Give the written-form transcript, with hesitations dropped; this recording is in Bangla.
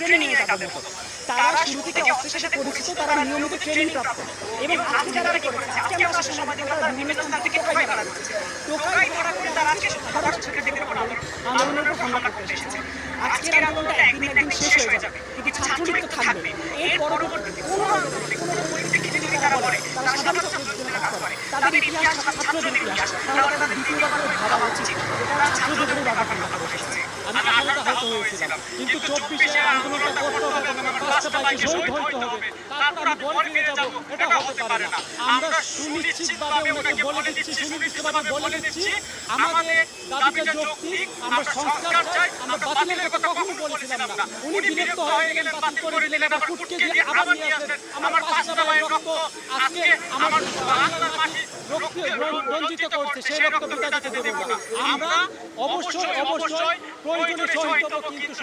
ট্রেনিং নেয় তাদের মতো। তারা শুরু থেকে অস্ত্রের সাথে পরিচিত, তারা নিয়মিত ট্রেনিং প্রাপ্ত। এবং আজকে যারা করেছে, আজকে আমরা আসলে সাংবাদিকরা বিভিন্ন স্থান থেকে টোকাই মারা হচ্ছে। টোকাই মারা করে তারা আজকে সাধারণ শিক্ষার্থীদের উপর আন্দোলনের উপর হামলা করতে এসেছে। আজকের আন্দোলনটা একদিন না একদিন শেষ হয়ে যাবে, কিন্তু ছাত্রলীগ তো থাকবে। এর পরবর্তীতে কোনো আন্দোলনে কোনো পরিপ্রেক্ষিতে যদি তারা বলে তারা সাধারণ ছাত্রদের জন্য কাজ করে, তাদের ইতিহাস ছাত্রদের ইতিহাস, তাহলে তাদের দ্বিতীয়বার করে ভাবা উচিত এটা ছাত্রদের উপর বাধা করে এসেছে। আমি আঘাত হয়েছিলাম, কিন্তু 24-এ আন্দোলনটা করতে হবে, আমার পাঁচটা ভাইকে শহীদ হতে হবে, তারপর আমি ঘরে ফিরে যাব, এটা হতে পারে না। আমরা সুনিশ্চিতভাবে ওনাকে বলে দিচ্ছি, সুনির্দিষ্টভাবে বলে দিচ্ছি, আমাদের দাবিটা যৌক্তিক, আমরা সংস্কার চাই, আমরা বাতিলের কথা কখনো বলেছিলাম না। উনি বিরক্ত হয়ে গেলেন, বাতিল করে দিলেন, আবার কুটকে দিয়ে আবার নিয়ে আসলেন। আমার পাঁচটা ভাইয়ের রক্ত আজকে আমার বাংলার মাটি রঞ্জিত করছে, সেই রক্ত বিদায় দিতে দেব না। আমরা অবশ্যই প্রয়োজনে শহীদ হব, কিন্তু